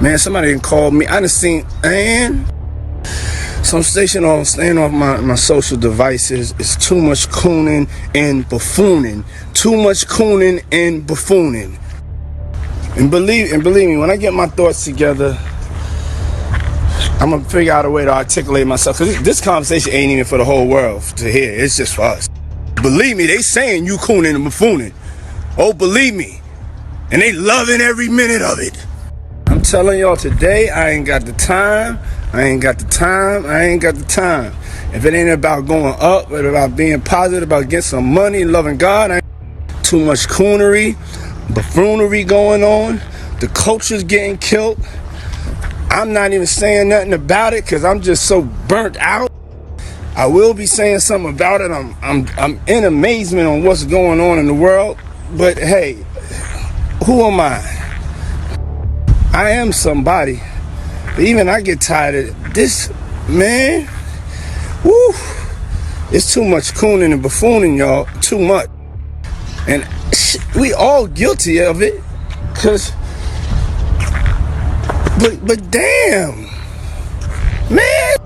Man, somebody called me. I done seen, man. So I'm staying off my social devices. It's too much cooning and buffooning. Too much cooning and buffooning. And believe me, when I get my thoughts together, I'm gonna figure out a way to articulate myself. Cause this conversation ain't even for the whole world to hear. It's just for us. Believe me, they saying you cooning and buffooning. Oh, believe me. And they loving every minute of it. I'm telling y'all today, I ain't got the time. If it ain't about going up, but about being positive, about getting some money, loving God, too much coonery, buffoonery going on. The culture's getting killed. I'm not even saying nothing about it because I'm just so burnt out. I will be saying something about it. I'm in amazement on what's going on in the world. But hey, who am I? I am somebody. But even I get tired of this, man. Woo! It's too much cooning and buffooning, y'all. Too much. And we all guilty of it. But damn, man.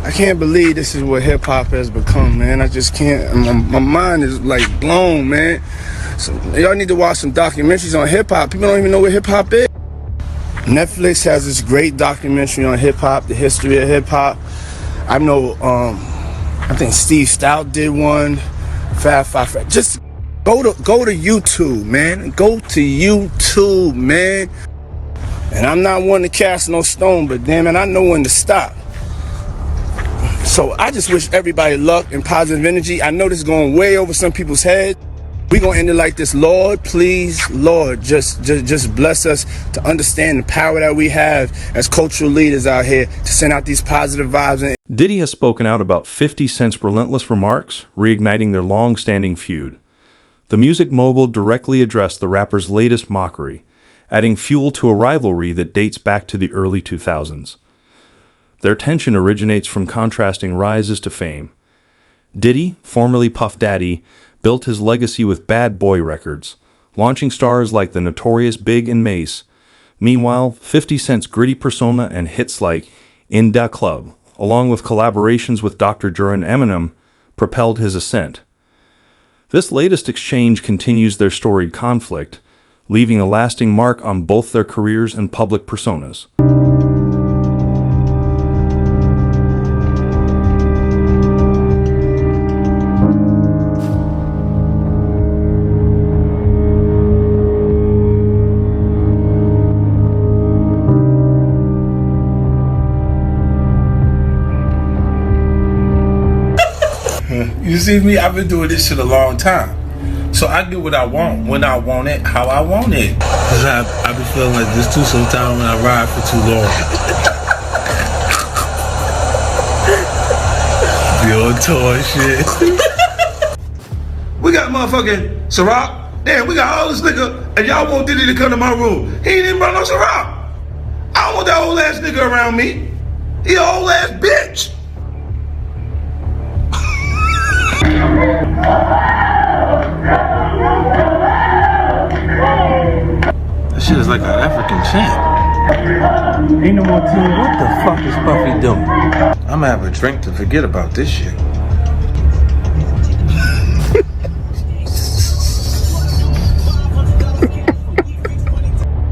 I can't believe this is what hip hop has become, man. I just can't. My mind is like blown, man. So y'all need to watch some documentaries on hip hop. People don't even know what hip hop is. Netflix has this great documentary on hip hop, the history of hip hop. I know, I think Steve Stout did one. Fab Five. Just go to YouTube, man. Go to YouTube, man. And I'm not one to cast no stone, but damn it, I know when to stop. So I just wish everybody luck and positive energy. I know this is going way over some people's heads. We're going to end it like this. Lord, please, Lord, just bless us to understand the power that we have as cultural leaders out here to send out these positive vibes. Diddy has spoken out about 50 Cent's relentless remarks, reigniting their long-standing feud. The music mogul directly addressed the rapper's latest mockery, adding fuel to a rivalry that dates back to the early 2000s. Their tension originates from contrasting rises to fame. Diddy, formerly Puff Daddy, built his legacy with Bad Boy Records, launching stars like the notorious Big and Mace. Meanwhile, 50 Cent's gritty persona and hits like In Da Club, along with collaborations with Dr. Dre and Eminem, propelled his ascent. This latest exchange continues their storied conflict, leaving a lasting mark on both their careers and public personas. You see me? I've been doing this shit a long time. So I get what I want, when I want it, how I want it. Cause I be feeling like this too sometimes when I ride for too long. Be on tour and shit. We got motherfucking Ciroc. Damn, we got all this liquor, and y'all want Diddy to come to my room. He ain't even brought no Ciroc. I don't want that old ass nigga around me. He an old ass bitch. That shit is like an African chant. Ain't no more team. What the fuck is Puffy doing? I'm gonna have a drink to forget about this shit.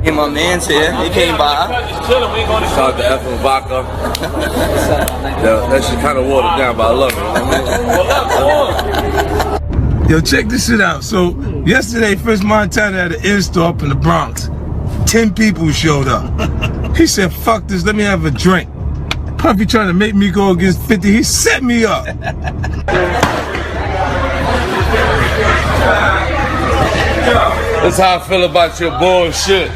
Hey, my man's here. He came by. Shout out to F and Vodka. That shit kind of watered down, but I love it. Yo, check this shit out. So, yesterday, French Montana had an in-store up in the Bronx. 10 people showed up. He said, fuck this, let me have a drink. Puffy trying to make me go against 50. He set me up. That's how I feel about your bullshit.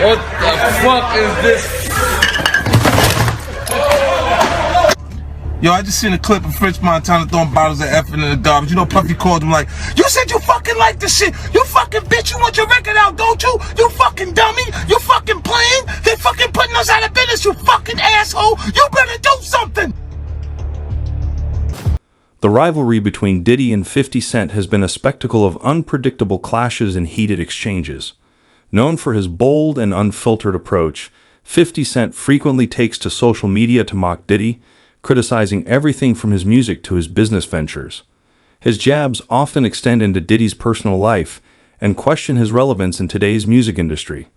What the fuck is this? Yo, I just seen a clip of French Montana throwing bottles of effing in the garbage. You know, Puffy called him like, you said you fucking like this shit. You fucking bitch, you want your record out, don't you? You fucking dummy. You fucking playing. They fucking putting us out of business, you fucking asshole. You better do something. The rivalry between Diddy and 50 Cent has been a spectacle of unpredictable clashes and heated exchanges. Known for his bold and unfiltered approach, 50 Cent frequently takes to social media to mock Diddy, criticizing everything from his music to his business ventures. His jabs often extend into Diddy's personal life and question his relevance in today's music industry.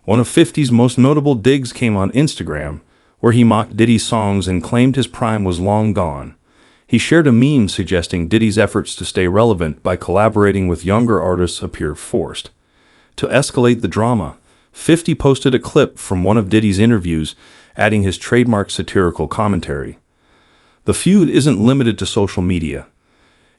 One of 50's most notable digs came on Instagram, where he mocked Diddy's songs and claimed his prime was long gone. He shared a meme suggesting Diddy's efforts to stay relevant by collaborating with younger artists appear forced. To escalate the drama, 50 posted a clip from one of Diddy's interviews, adding his trademark satirical commentary. The feud isn't limited to social media.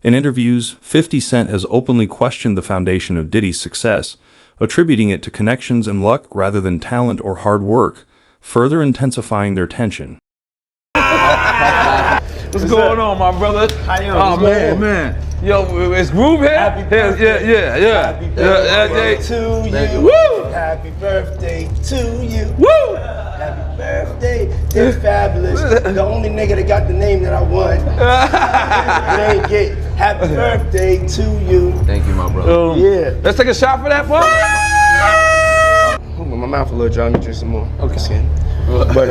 In interviews, 50 Cent has openly questioned the foundation of Diddy's success, attributing it to connections and luck rather than talent or hard work, further intensifying their tension. What's going on, my brother? How you Oh, man. Yo, it's Groove here? Happy Yeah. Happy birthday to you. Woo! Happy birthday to you. Woo! Happy birthday. It's fabulous. The only nigga that got the name that I won. It ain't get happy birthday to you. Thank you, my brother. Yeah. Let's take a shot for that, boy. My mouth a little dry. Let me drink some more. Okay. But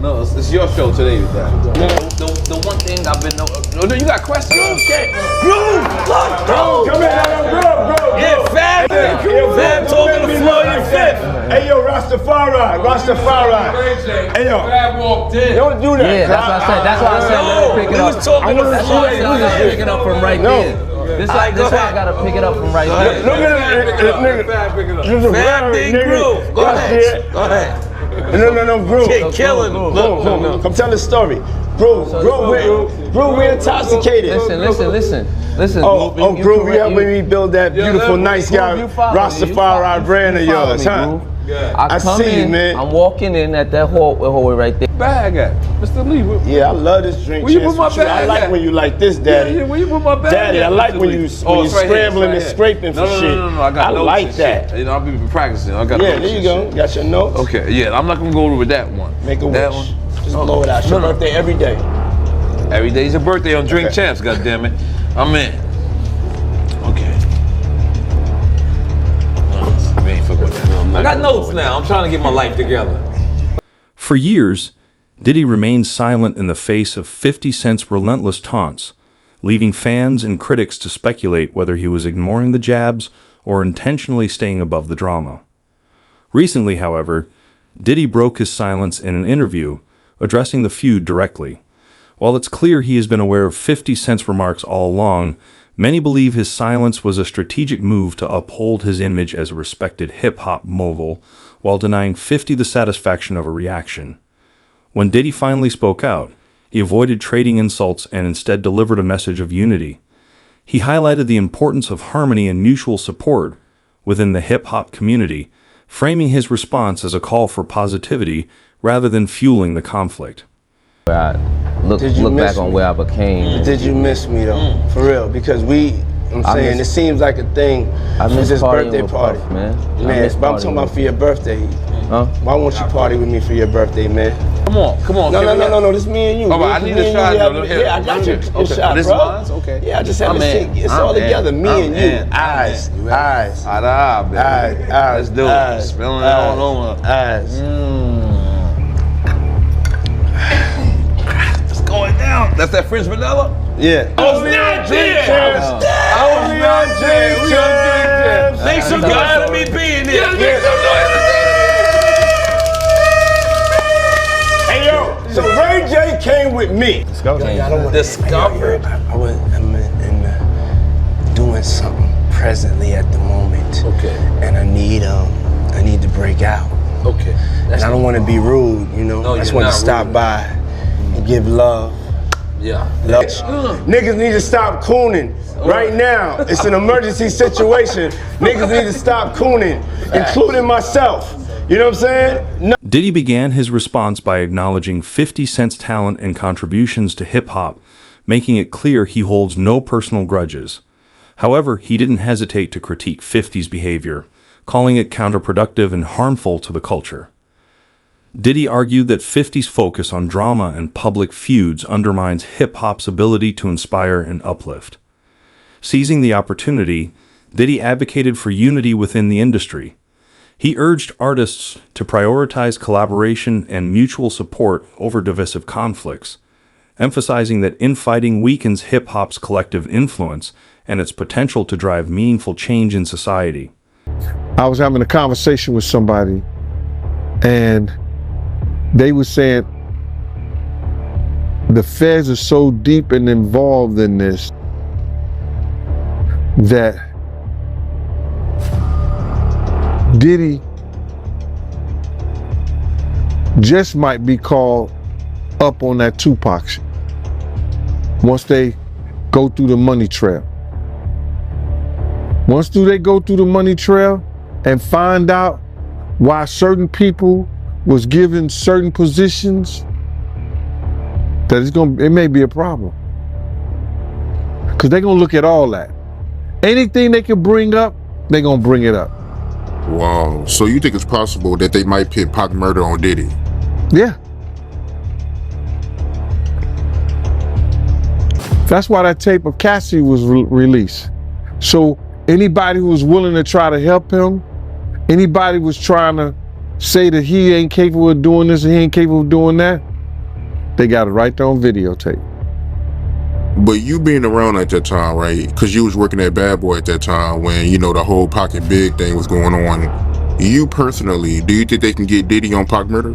No, it's your show today. The one thing I've been No, you got questions? Okay. Groove, come here, bro. Yeah, Fab. Fab told me to floor your fifth. Hey yo, Rastafari. Hey yo, Fab walked in. don't do that. Yeah, that's what I said. That's why I said let me pick it We up. was talking to That's why I said I gotta pick it up from right No. there. This why I gotta pick it up from right there. Look at this nigga. Fab, pick it up. This is a Fab rapper, Big nigga. Groove. Go That's ahead. it. Go ahead. No, Groove. Killing him. Look. Come tell the story. Groove, we intoxicated. Listen. Oh, Groove, you helping me build that beautiful, nice guy, Rastafari brand of yours, huh? I come see you, in, man. I'm walking in at that hallway right there. Bag at Mr. Lee. Yeah, I love this drink. Where you Chance put my with you. I bag like at? when you like this, Daddy. Yeah, where you put my bag Daddy, at, I like Mr. when Lee? you It's scrambling right here, and it's right scraping for shit. No, I got notes like and that. shit. You know, I've been practicing. I got Yeah, notes there you and go. shit. Got your notes? Okay, yeah, I'm not gonna go with that one. Make a That wish. one. Just blow it out. It's your No. birthday every day. Every day's your birthday on Drink Okay. Champs, goddammit. I'm in. Okay. I ain't fuck with that. I got notes now. I'm trying to get my life together. For years, Diddy remained silent in the face of 50 Cent's relentless taunts, leaving fans and critics to speculate whether he was ignoring the jabs or intentionally staying above the drama. Recently, however, Diddy broke his silence in an interview, addressing the feud directly. While it's clear he has been aware of 50 Cent's remarks all along, many believe his silence was a strategic move to uphold his image as a respected hip-hop mogul, while denying 50 the satisfaction of a reaction. When Diddy finally spoke out, he avoided trading insults and instead delivered a message of unity. He highlighted the importance of harmony and mutual support within the hip-hop community, framing his response as a call for positivity rather than fueling the conflict. Look back on where I became. Did you miss me though? For real? Because it seems like a thing. I It's miss this partying birthday with party. Puff, man. Man, but I'm talking about for your birthday. Huh? Why won't you party with me for your birthday, man? Come on. No, this me and you. All right, I need a shot. Yeah, I got your shot, This bro. one's okay. Yeah, I just had to see. It's all together. Me and you. Eyes. Eye to eye, baby. Eyes. Let's do it. Spilling it all over. Eyes. It's going down. That's that French vanilla? Yeah. Only on Drink Champs. Only on Drink Champs. Make some noise for me being here. Make some noise. Hey yo, so Ray J came with me. Discover. I'm doing something presently at the moment. Okay. And I need to break out. Okay. And I don't want to be rude, you know. No, I just you're want to not stop rude. by and give love. Yeah. Love. Niggas need to stop cooning right now. It's an emergency situation. Niggas need to stop cooning, including myself. You know what I'm saying? No. Diddy began his response by acknowledging 50 Cent's talent and contributions to hip-hop, making it clear he holds no personal grudges. However, he didn't hesitate to critique 50's behavior, calling it counterproductive and harmful to the culture. Diddy argued that 50's focus on drama and public feuds undermines hip-hop's ability to inspire and uplift. Seizing the opportunity, Diddy advocated for unity within the industry, He urged artists to prioritize collaboration and mutual support over divisive conflicts, emphasizing that infighting weakens hip-hop's collective influence and its potential to drive meaningful change in society. I was having a conversation with somebody, and they were saying the feds are so deep and involved in this that Diddy just might be called up on that Tupac shit once they go through the money trail. Once they go through the money trail and find out why certain people was given certain positions, that it may be a problem. Because they're gonna look at all that. Anything they can bring up, they're gonna bring it up. Wow. So you think it's possible that they might pit Pac murder on Diddy? Yeah. That's why that tape of Cassie was released. So anybody who was willing to try to help him, anybody was trying to say that he ain't capable of doing this and he ain't capable of doing that, they got it right there on videotape. But you being around at that time, right? Because you was working at Bad Boy at that time when, you know, the whole Pac and Big thing was going on. You personally, do you think they can get Diddy on Pac murder?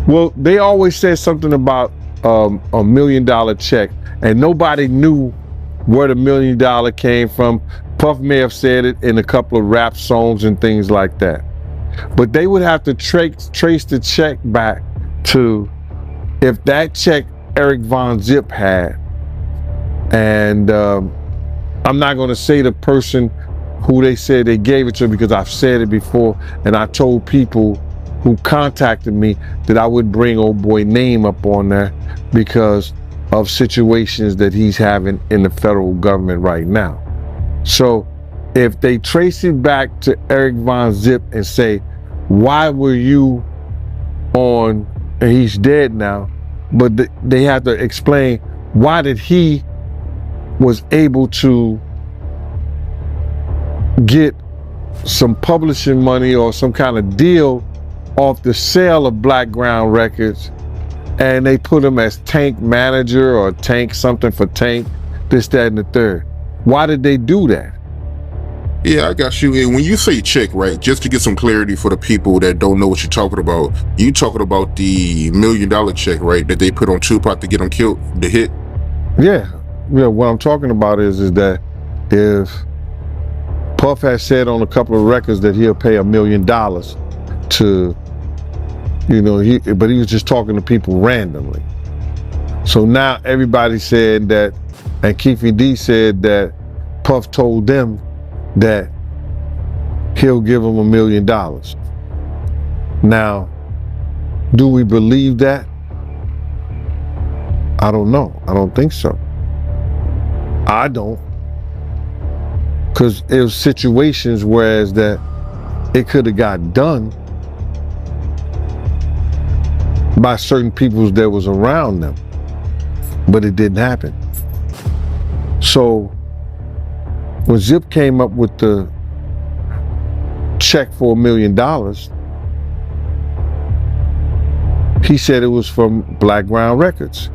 Well, they always said something about $1 million check, and nobody knew where the $1 million came from. Puff may have said it in a couple of rap songs and things like that. But they would have to trace the check back to if that check Eric Von Zip had. And I'm not going to say the person who they said they gave it to because I've said it before, and I told people who contacted me that I would bring old boy name up on there because of situations that he's having in the federal government right now. So if they trace it back to Eric Von Zip and say, why were you on, and he's dead now, but they have to explain why did he was able to get some publishing money or some kind of deal off the sale of Black Ground Records, and they put him as Tank manager or Tank something for Tank, this, that, and the third. Why did they do that? Yeah, I got you. And when you say check, right, just to get some clarity for the people that don't know what you're talking about, you talking about the $1 million check, right, that they put on Tupac to get him killed, the hit? Yeah, what I'm talking about is that if Puff has said on a couple of records that he'll pay $1 million to, you know, but he was just talking to people randomly. So now everybody said that, and Keefy D said that Puff told them that he'll give them $1 million. Now, do we believe that? I don't know. I don't think so. I don't. Because it was situations whereas that it could have got done by certain people that was around them, but it didn't happen. So when Zip came up with the check for $1 million, he said it was from Black Ground Records.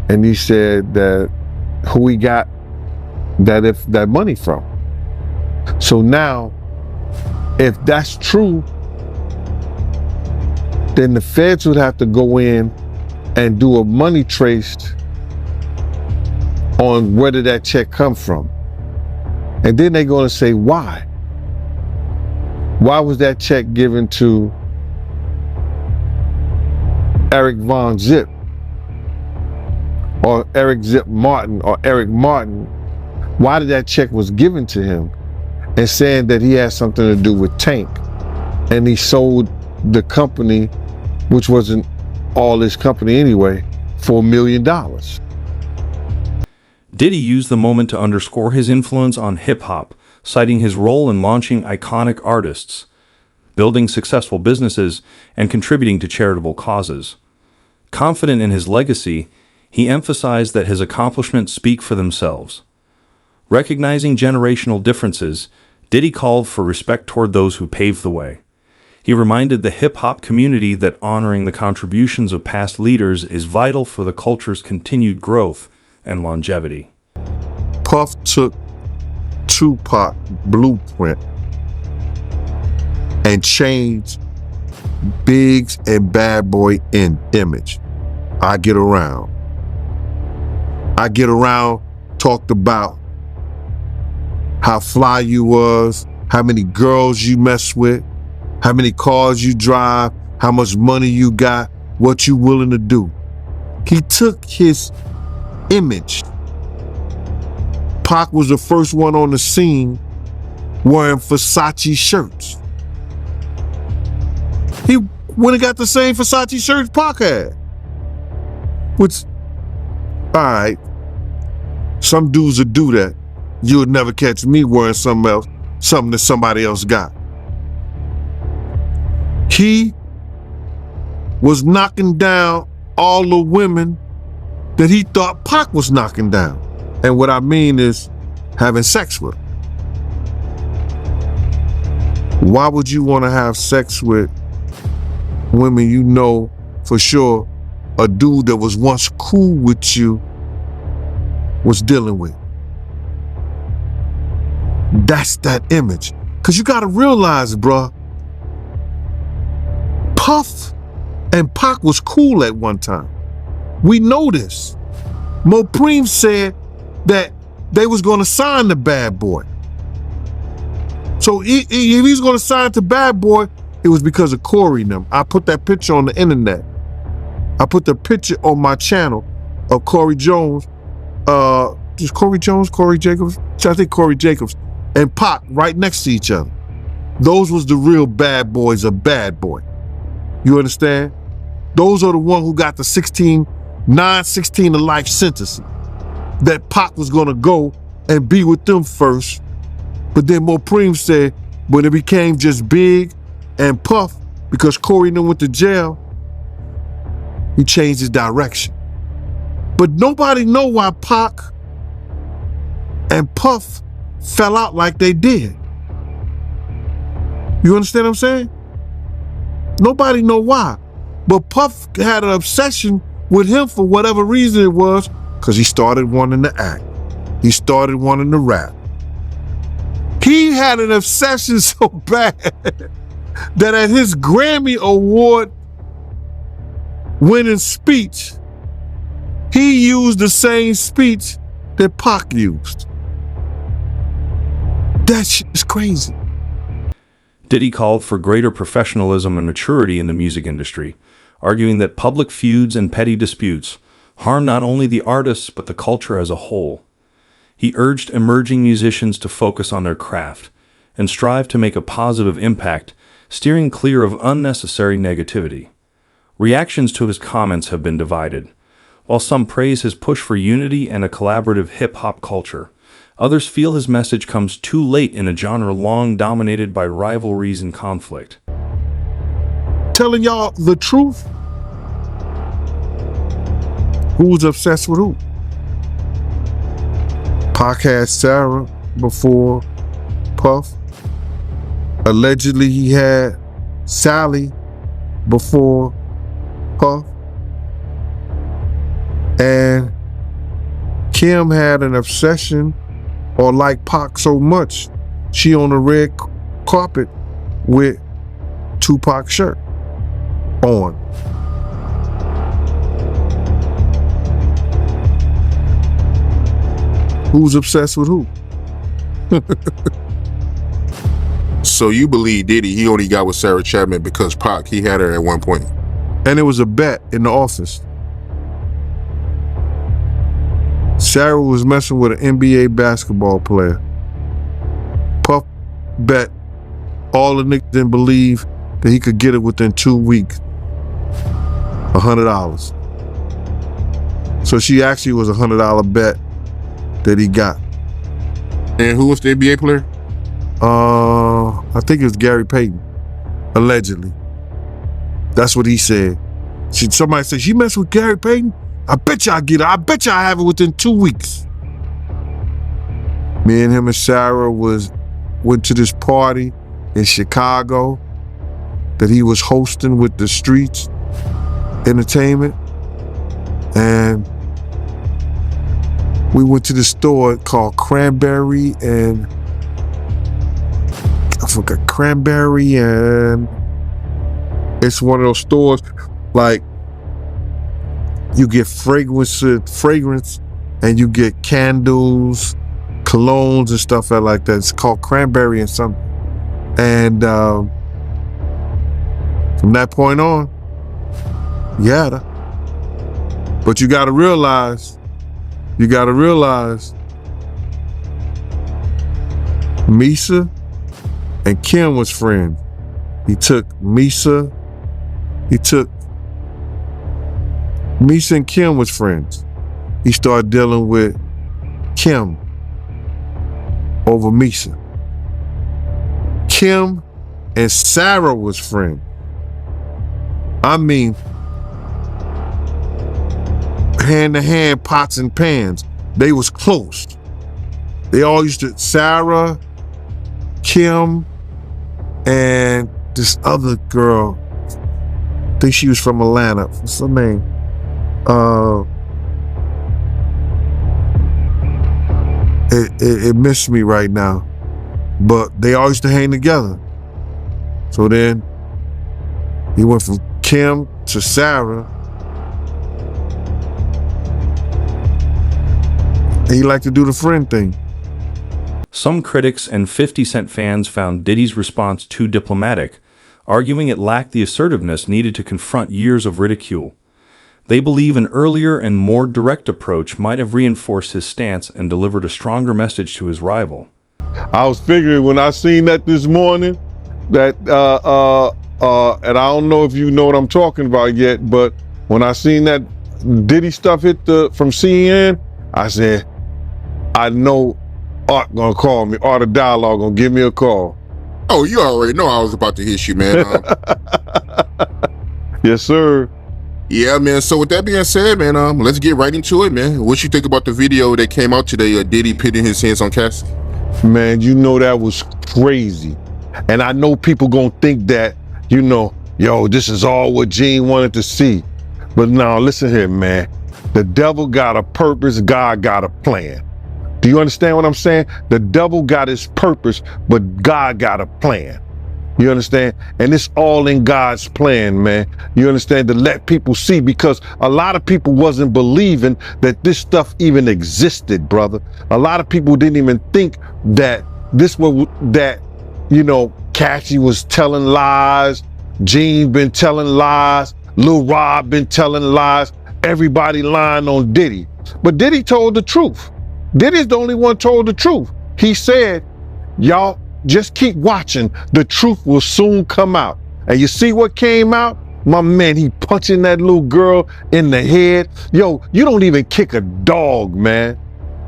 And he said that who he got that money from. So now, if that's true, then the feds would have to go in and do a money trace on where did that check come from. And then they're going to say, why? Why was that check given to Eric Von Zip or Eric Zip Martin or Eric Martin? Why did that check was given to him and saying that he had something to do with Tank and he sold the company, which wasn't all his company anyway, for $1 million? Diddy used the moment to underscore his influence on hip-hop, citing his role in launching iconic artists, building successful businesses, and contributing to charitable causes. Confident in his legacy, he emphasized that his accomplishments speak for themselves. Recognizing generational differences, Diddy called for respect toward those who paved the way. He reminded the hip-hop community that honoring the contributions of past leaders is vital for the culture's continued growth and longevity. Puff took Tupac blueprint and changed Biggs and Bad Boy in image. I Get Around talked about how fly you was, how many girls you mess with, how many cars you drive, how much money you got, what you willing to do. He took his image. Pac was the first one on the scene wearing Versace shirts. He went and got the same Versace shirts Pac had. Which, all right, some dudes would do that. You would never catch me wearing something else, something that somebody else got. He was knocking down all the women that he thought Pac was knocking down. And what I mean is having sex with them. Why would you want to have sex with women you know for sure a dude that was once cool with you was dealing with? That's that image. Because you got to realize, bruh, Puff and Pac was cool at one time. We know this. Mopreme said that they was going to sign the Bad Boy. So if he's going to sign to Bad Boy, it was because of Corey and them. I put that picture on the internet. I put the picture on my channel of Corey Jones. Is Corey Jones, Corey Jacobs? I think Corey Jacobs and Pac right next to each other. Those was the real bad boys of Bad Boy. You understand? Those are the ones who got the 16 to life sentence. That Pac was gonna go and be with them first. But then Mopreme said, when it became just Big and Puff, because Corey and them went to jail, he changed his direction. But nobody know why Pac and Puff fell out like they did. You understand what I'm saying? Nobody know why. But Puff had an obsession with him for whatever reason it was, because he started wanting to act. He started wanting to rap. He had an obsession so bad that at his Grammy Award winning speech, he used the same speech that Pac used. That shit is crazy. Diddy called for greater professionalism and maturity in the music industry, arguing that public feuds and petty disputes harm not only the artists but the culture as a whole. He urged emerging musicians to focus on their craft and strive to make a positive impact, steering clear of unnecessary negativity. Reactions to his comments have been divided. While some praise his push for unity and a collaborative hip-hop culture, others feel his message comes too late in a genre long dominated by rivalries and conflict. Telling y'all the truth? Who's obsessed with who? Pac had Sarah before Puff. Allegedly he had Sally before Puff. And Kim had an obsession or liked Pac so much, she on the red carpet with Tupac shirt on. Who's obsessed with who? So you believe Diddy, he only got with Sarah Chapman because Pac, he had her at one point. And it was a bet in the office. Sarah was messing with an NBA basketball player. Puff bet all the niggas didn't believe that he could get it within 2 weeks. $100. So she actually was a $100 bet that he got. And who was the NBA player? I think it was Gary Payton, allegedly. That's what he said. Somebody said, she messed with Gary Payton? I bet you I get it. I bet you I have it within 2 weeks. Me and him and Sarah went to this party in Chicago. that he was hosting with the Streets Entertainment. And we went to the store called Cranberry and I forgot Cranberry, and it's one of those stores like you get fragrance and you get candles, colognes and stuff like that. It's called Cranberry and something. And from that point on, yeah. But you gotta realize, Misa and Kim was friends. Misa and Kim was friends. He started dealing with Kim over Misa. Kim and Sarah was friends. I mean, hand to hand, pots and pans. They was close. They all used to, Sarah, Kim, and this other girl, I think she was from Atlanta. What's her name? It missed me right now. But they all used to hang together. So then he went from Kim to Sarah. And he liked to do the friend thing. Some critics and 50 Cent fans found Diddy's response too diplomatic, arguing it lacked the assertiveness needed to confront years of ridicule. They believe an earlier and more direct approach might have reinforced his stance and delivered a stronger message to his rival. I was figuring when I seen that this morning, that and I don't know if you know what I'm talking about yet, but when I seen that Diddy stuff hit from CNN, I said, I know Art gonna call me, Art of Dialogue gonna give me a call. Oh, you already know I was about to hit you, man. Yes, sir. Yeah, man. So with that being said, man, let's get right into it, man. What you think about the video that came out today of Diddy pitting his hands on Cassie? Man, you know that was crazy. And I know people gonna think that, you know, yo, this is all what Gene wanted to see. But now, listen here, man. The devil got a purpose, God got a plan. Do you understand what I'm saying? The devil got his purpose, but God got a plan. You understand? And it's all in God's plan, man. You understand? To let people see, because a lot of people wasn't believing that this stuff even existed, brother. A lot of people didn't even think that you know, Cassie was telling lies, Gene been telling lies, Lil Rob been telling lies, everybody lying on Diddy. But Diddy told the truth. Diddy's the only one told the truth. He said, y'all just keep watching. The truth will soon come out. And you see what came out? My man, he punching that little girl in the head. Yo, you don't even kick a dog, man.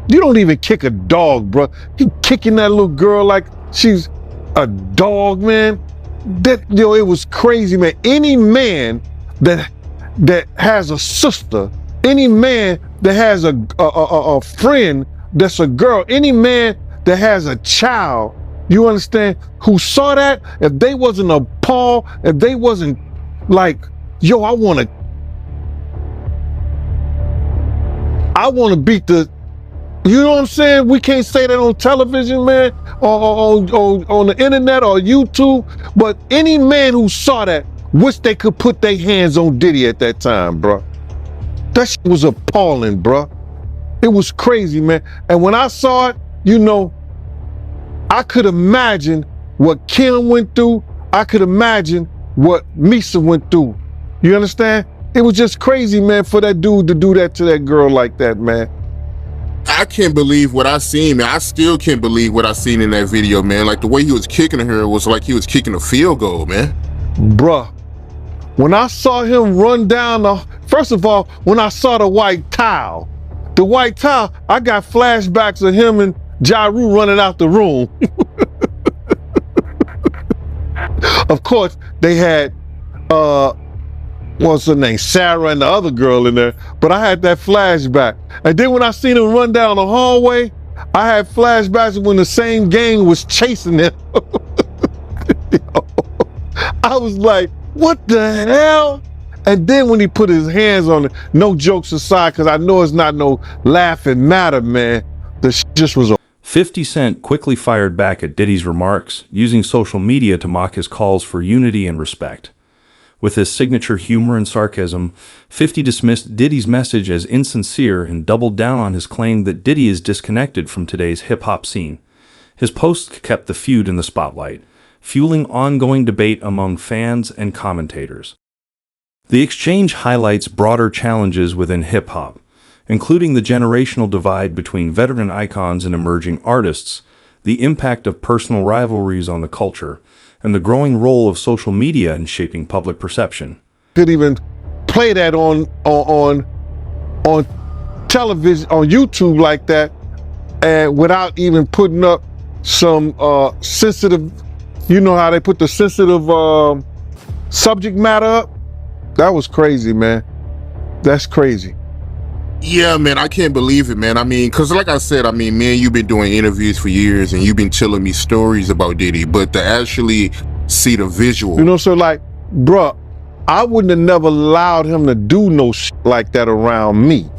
You don't even kick a dog, bro. He kicking that little girl like she's a dog, man. It was crazy, man. Any man that has a sister, any man that has a friend that's a girl, any man that has a child, you understand, who saw that, if they wasn't appalled, if they wasn't like, yo, I want to beat the, you know what I'm saying? We can't say that on television, man, or on the internet or YouTube, but any man who saw that, wish they could put their hands on Diddy at that time, bro. That shit was appalling, bro. It was crazy, man. And when I saw it, you know, I could imagine what Kim went through. I could imagine what Misa went through. You understand? It was just crazy, man, for that dude to do that to that girl like that, man. I can't believe what I seen, man. I still can't believe what I seen in that video, man. Like the way he was kicking her was like he was kicking a field goal, man. Bruh, when I saw him run down first of all, when I saw the white towel, I got flashbacks of him and Ja Rule running out the room. Of course, they had, what's her name, Sarah and the other girl in there, but I had that flashback. And then when I seen him run down the hallway, I had flashbacks when the same gang was chasing him. I was like, what the hell? And then when he put his hands on it, no jokes aside, because I know it's not no laughing matter, man. The just was 50 Cent quickly fired back at Diddy's remarks, using social media to mock his calls for unity and respect. With his signature humor and sarcasm, 50 dismissed Diddy's message as insincere and doubled down on his claim that Diddy is disconnected from today's hip-hop scene. His post kept the feud in the spotlight, fueling ongoing debate among fans and commentators. The exchange highlights broader challenges within hip-hop, including the generational divide between veteran icons and emerging artists, the impact of personal rivalries on the culture, and the growing role of social media in shaping public perception. Could even play that on television, on YouTube like that, and without even putting up some sensitive, you know how they put the sensitive subject matter up? That was crazy, man. That's crazy. Yeah, man, I can't believe it, man. I mean, because like I said, I mean, me and you've been doing interviews for years and you've been telling me stories about Diddy, but to actually see the visual. You know, so like, bruh, I wouldn't have never allowed him to do no shit like that around me.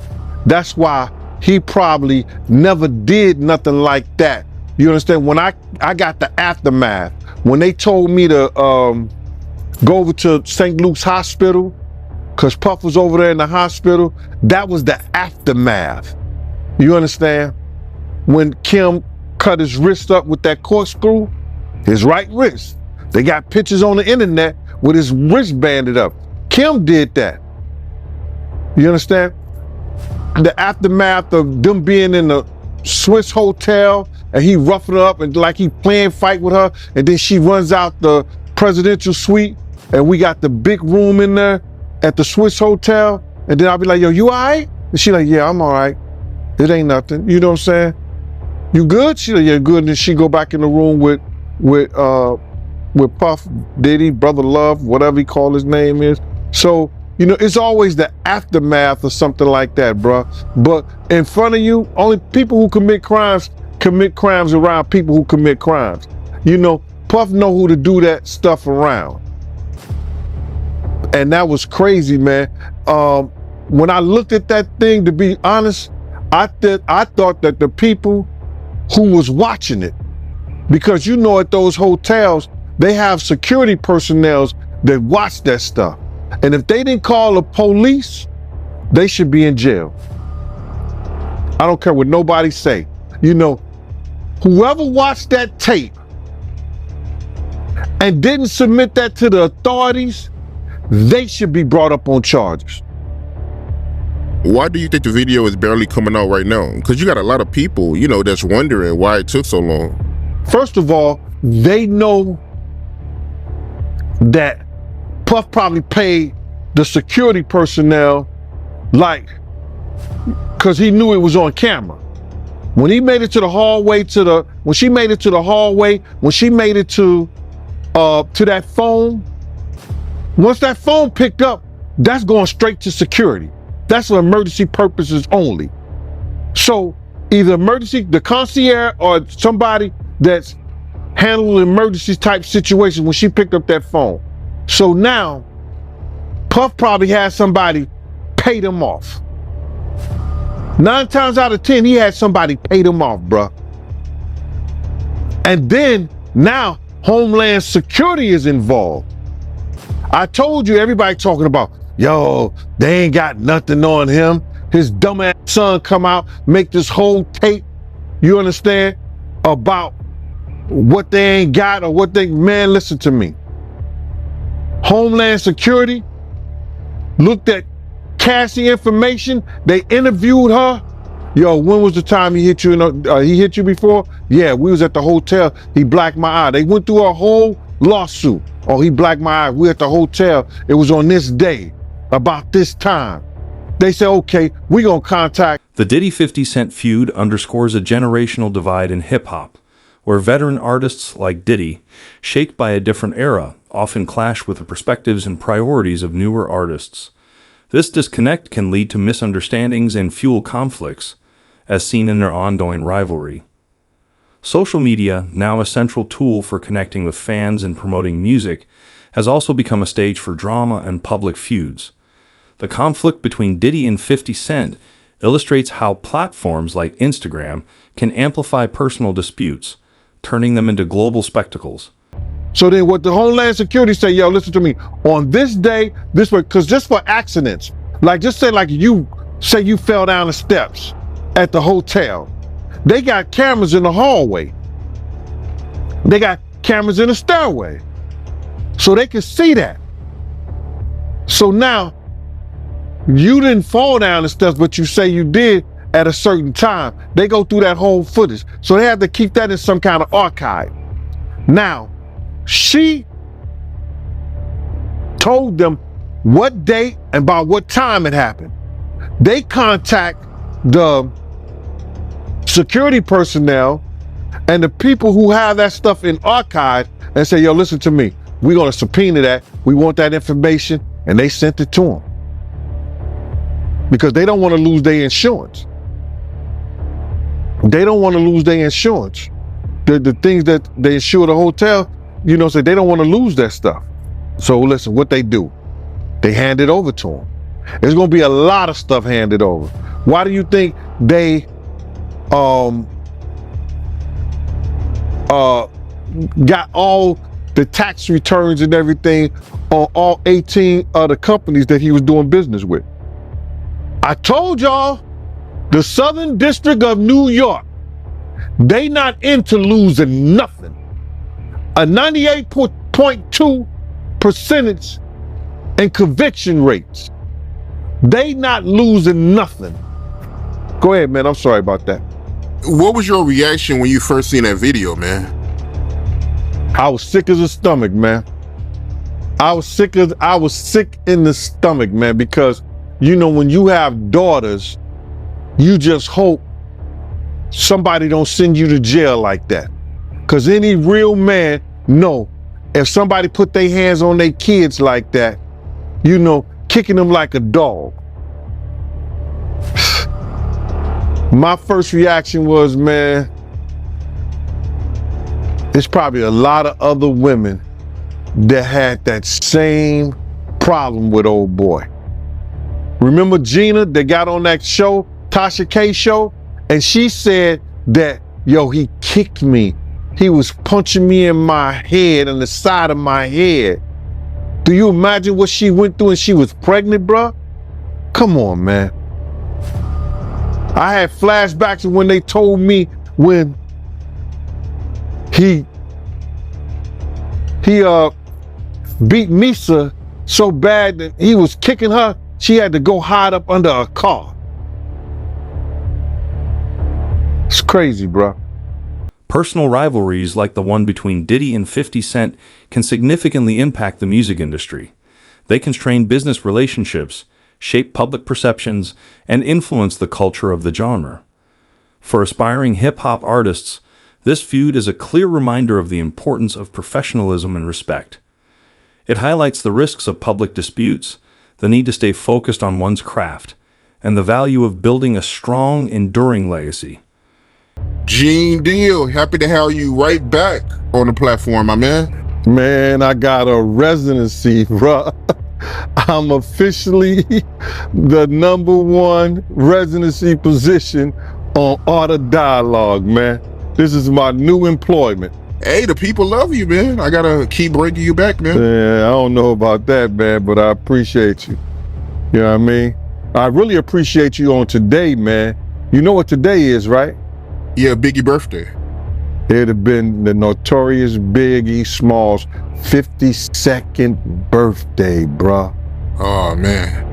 That's why he probably never did nothing like that. You understand? When I got the aftermath, when they told me to go over to St. Luke's Hospital, because Puff was over there in the hospital, that was the aftermath. You understand? When Kim cut his wrist up with that corkscrew, his right wrist. They got pictures on the internet with his wrist banded up. Kim did that. You understand? The aftermath of them being in the Swiss hotel and he roughing her up and like he playing fight with her, and then she runs out the presidential suite and we got the big room in there at the Swiss hotel, and then I'll be like, yo, you all right? And she like, yeah, I'm all right. It ain't nothing. You know what I'm saying? You good? She like, yeah, good. And then she go back in the room with Puff, Diddy, Brother Love, whatever he call his name is. So, you know, it's always the aftermath of something like that, bruh. But in front of you, only people who commit crimes around people who commit crimes. You know, Puff know who to do that stuff around. And that was crazy, man. When I looked at that thing, to be honest, I thought that the people who was watching it, because you know at those hotels, they have security personnel that watch that stuff. And if they didn't call the police, they should be in jail. I don't care what nobody say. You know, whoever watched that tape and didn't submit that to the authorities, they should be brought up on charges. Why do you think the video is barely coming out right now? Because you got a lot of people, you know, that's wondering why it took so long. First of all, they know that Puff probably paid the security personnel, like, because he knew it was on camera. When he made it to the hallway, when she made it to that phone, once that phone picked up, that's going straight to security. That's for emergency purposes only. So either the concierge or somebody that's handling emergency type situations when she picked up that phone. So now, Puff probably had somebody pay them off. 9 times out of 10, he had somebody pay them off, bruh. And then now Homeland Security is involved. I told you, everybody talking about, yo, they ain't got nothing on him. His dumbass son come out, make this whole tape, you understand, about what they ain't got or what they, man, listen to me. Homeland Security looked at Cassie information. They interviewed her. Yo, when was the time he hit you? He hit you before? Yeah, we was at the hotel. He blacked my eye. They went through a whole lawsuit. Oh, he blacked my eye. We at the hotel. It was on this day, about this time. They said, okay, we gonna contact. The Diddy 50 Cent feud underscores a generational divide in hip-hop, where veteran artists like Diddy, shaped by a different era, often clash with the perspectives and priorities of newer artists. This disconnect can lead to misunderstandings and fuel conflicts, as seen in their ongoing rivalry. Social media, now a central tool for connecting with fans and promoting music, has also become a stage for drama and public feuds. The conflict between Diddy and 50 Cent illustrates how platforms like Instagram can amplify personal disputes, turning them into global spectacles. So then what the Homeland Security say, yo, listen to me, on this day, this way, because just for accidents, like just say like you fell down the steps at the hotel. They got cameras in the hallway. They got cameras in the stairway. So they can see that. So now, you didn't fall down the steps, but you say you did at a certain time. They go through that whole footage. So they have to keep that in some kind of archive. Now, she told them what date and by what time it happened. They contact the security personnel and the people who have that stuff in archive and say, yo, listen to me. We're going to subpoena that. We want that information. And they sent it to them because they don't want to lose their insurance. They don't want to lose their insurance. The things that they insure the hotel, you know, so they don't want to lose that stuff. So listen, what they do, they hand it over to them. There's going to be a lot of stuff handed over. Why do you think they got all the tax returns and everything on all 18 other companies that he was doing business with? I told y'all, the Southern District of New York, they not into losing nothing. A 98.2 percentage in conviction rates. They not losing nothing. Go ahead, man. I'm sorry about that. What was your reaction when you first seen that video, man? I was sick as a stomach, man. I was sick in the stomach, man, because you know, when you have daughters, you just hope somebody don't send you to jail like that. Cause any real man know if somebody put their hands on their kids like that, you know, kicking them like a dog. My first reaction was, man, there's probably a lot of other women that had that same problem with old boy. Remember Gina that got on that show, Tasha K show? And she said that, yo, he kicked me. He was punching me in my head and the side of my head. Do you imagine what she went through and she was pregnant, bruh? Come on, man. I had flashbacks of when they told me when he beat Misa so bad that he was kicking her, she had to go hide up under a car. It's crazy, bro. Personal rivalries like the one between Diddy and 50 Cent can significantly impact the music industry. They constrain business relationships, shape public perceptions, and influence the culture of the genre. For aspiring hip-hop artists, this feud is a clear reminder of the importance of professionalism and respect. It highlights the risks of public disputes, the need to stay focused on one's craft, and the value of building a strong, enduring legacy. Gene Deal, happy to have you right back on the platform, my man. Man, I got a residency, bro. I'm officially the #1 residency position on Art of Dialogue, man. This is my new employment. Hey, the people love you, man. I gotta keep bringing you back, man. Yeah, I don't know about that, man, but I appreciate you. You know what I mean? I really appreciate you on today, man. You know what today is, right? Yeah, Biggie birthday. It'd have been the notorious Biggie Smalls' 52nd birthday, bruh. Oh, man.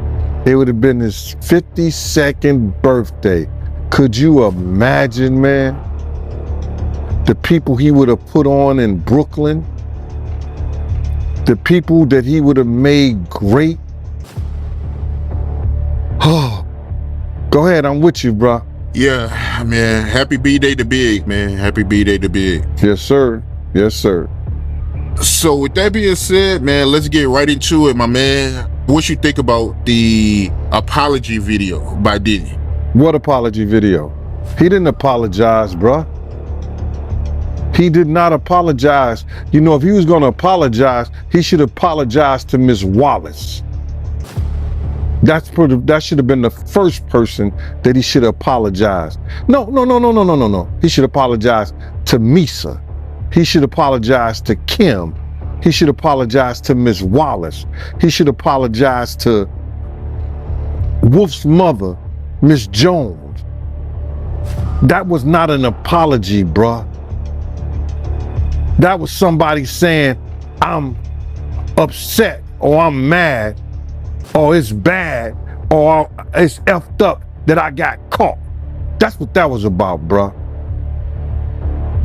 It would have been his 52nd birthday. Could you imagine, man? The people he would have put on in Brooklyn, the people that he would have made great. Oh, go ahead, I'm with you, bro. Yeah, man. Happy B-Day to Big, man. Happy B-Day to Big. Yes, sir. Yes, sir. So with that being said, man, let's get right into it, my man. What you think about the apology video by Diddy? What apology video? He didn't apologize, bruh. He did not apologize. You know, if he was going to apologize, he should apologize to Miss Wallace. That should have been the first person that he should apologize. No. He should apologize to Misa. He should apologize to Kim. He should apologize to Miss Wallace. He should apologize to Wolf's mother, Miss Jones. That was not an apology, bruh. That was somebody saying, I'm upset, or I'm mad, or it's bad, or it's effed up that I got caught. That's what that was about, bruh.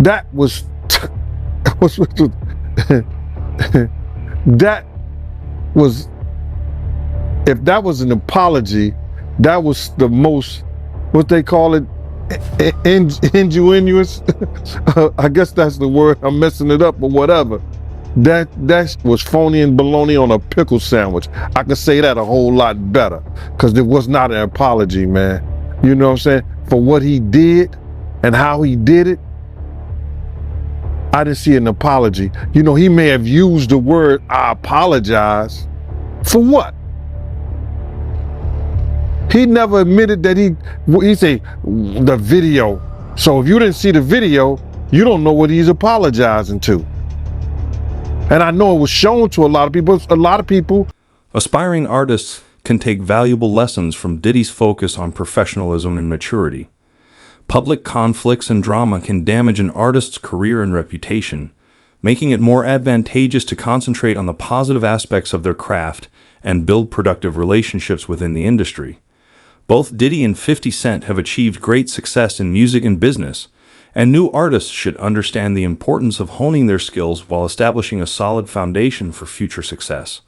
That was, that was, if that was an apology, that was the most, what they call it, ingenuous. I guess that's the word. I'm messing it up, but whatever. That was phony and baloney on a pickle sandwich. I could say that a whole lot better, because it was not an apology, man. You know what I'm saying? For what he did and how he did it, I didn't see an apology. You know, he may have used the word I apologize. For what? He never admitted that he say the video. So if you didn't see the video, you don't know what he's apologizing to. And I know it was shown to a lot of people. Aspiring artists can take valuable lessons from Diddy's focus on professionalism and maturity. Public conflicts and drama can damage an artist's career and reputation, making it more advantageous to concentrate on the positive aspects of their craft and build productive relationships within the industry. Both Diddy and 50 Cent have achieved great success in music and business, and new artists should understand the importance of honing their skills while establishing a solid foundation for future success.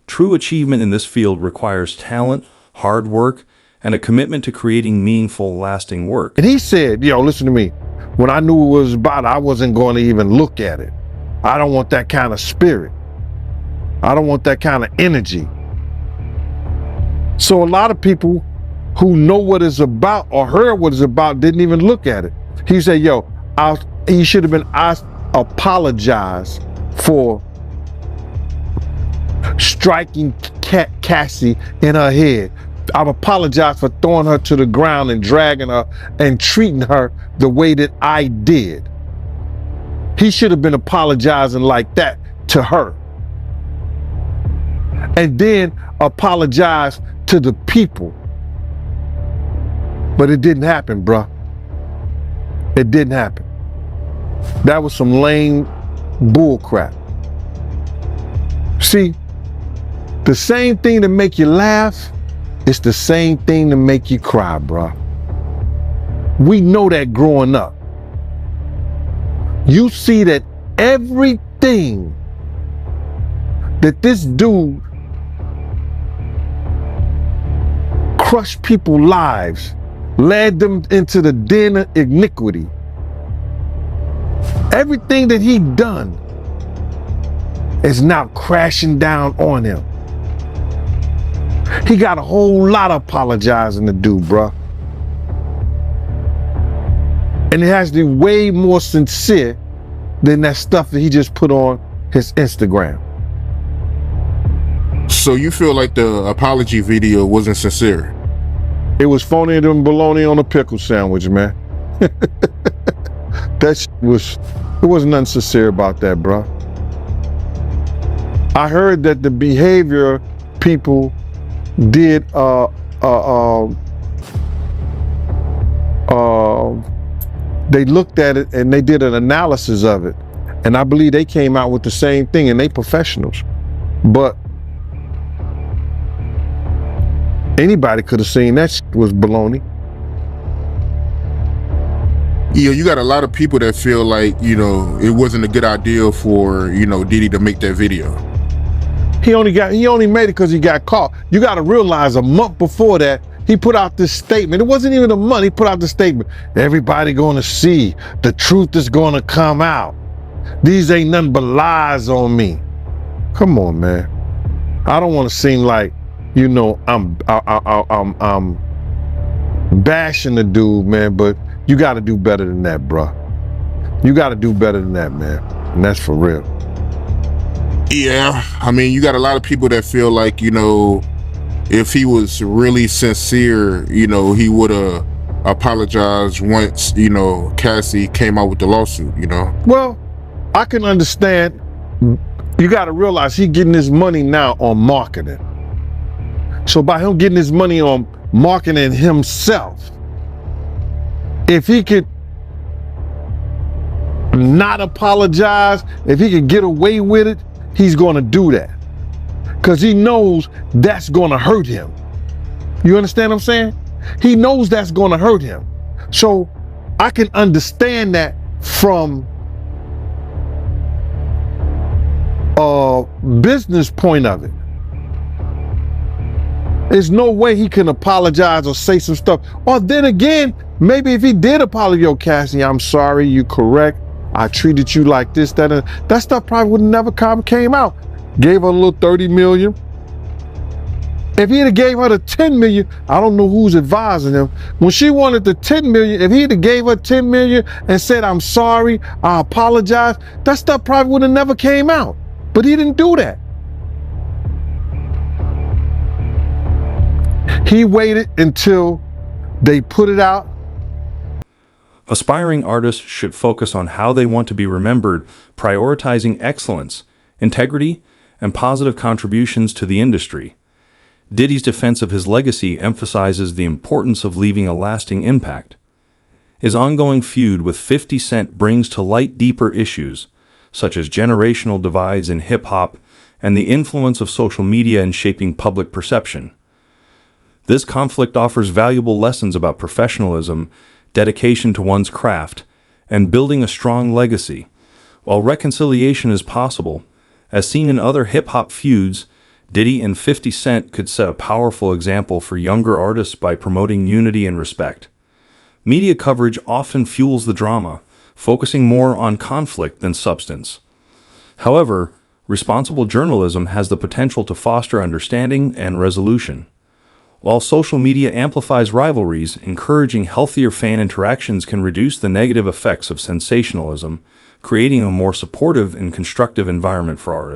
True achievement in this field requires talent, hard work, and a commitment to creating meaningful, lasting work. And he said, yo, listen to me. When I knew what it was about, I wasn't going to even look at it. I don't want that kind of spirit. I don't want that kind of energy. So a lot of people who know what it's about or heard what it's about didn't even look at it. He said, yo, he should have been asked, apologize for striking Cassie in her head. I apologize for throwing her to the ground and dragging her and treating her the way that I did. He should have been apologizing like that to her. And then apologize to the people. But it didn't happen, bruh. It didn't happen. That was some lame bull crap. See, the same thing that make you laugh, it's the same thing to make you cry, bruh. We know that growing up. You see that everything that this dude crushed people's lives, led them into the den of iniquity. Everything that he done is now crashing down on him. He got a whole lot of apologizing to do, bruh. And it has to be way more sincere than that stuff that he just put on his Instagram. So you feel like the apology video wasn't sincere? It was phony and bologna on a pickle sandwich, man. There wasn't nothing sincere about that, bruh. I heard that the behavior people did they looked at it and they did an analysis of it, and I believe they came out with the same thing, and they professionals. But anybody could have seen that shit was baloney. Yeah, you got a lot of people that feel like, you know, it wasn't a good idea for, you know, Diddy to make that video. He only made it because he got caught. You got to realize a month before that, he put out this statement. It wasn't even a month. He put out the statement. Everybody going to see. The truth is going to come out. These ain't nothing but lies on me. Come on, man. I don't want to seem like, you know, I'm bashing the dude, man, but you got to do better than that, bruh. You got to do better than that, man. And that's for real. Yeah, I mean, you got a lot of people that feel like, you know, if he was really sincere, you know, he would have apologized once, you know, Cassie came out with the lawsuit, you know? Well, I can understand. You got to realize he getting his money now on marketing. So by him getting his money on marketing himself, if he could not apologize, if he could get away with it, he's going to do that. Because he knows that's going to hurt him. You understand what I'm saying? He knows that's going to hurt him. So I can understand that from a business point of it. There's no way he can apologize or say some stuff. Or then again, maybe if he did apologize, yo, Cassie, I'm sorry, you correct. I treated you like this, that, and that stuff probably would never came out. Gave her a little 30 million. If he'd have gave her the 10 million, I don't know who's advising him. When she wanted the 10 million, if he'd have gave her 10 million and said, I'm sorry, I apologize, that stuff probably would have never came out. But he didn't do that. He waited until they put it out. Aspiring artists should focus on how they want to be remembered, prioritizing excellence, integrity, and positive contributions to the industry. Diddy's defense of his legacy emphasizes the importance of leaving a lasting impact. His ongoing feud with 50 Cent brings to light deeper issues, such as generational divides in hip-hop and the influence of social media in shaping public perception. This conflict offers valuable lessons about professionalism, dedication to one's craft, and building a strong legacy. While reconciliation is possible, as seen in other hip-hop feuds, Diddy and 50 Cent could set a powerful example for younger artists by promoting unity and respect. Media coverage often fuels the drama, focusing more on conflict than substance. However, responsible journalism has the potential to foster understanding and resolution. While social media amplifies rivalries, encouraging healthier fan interactions can reduce the negative effects of sensationalism, creating a more supportive and constructive environment for artists.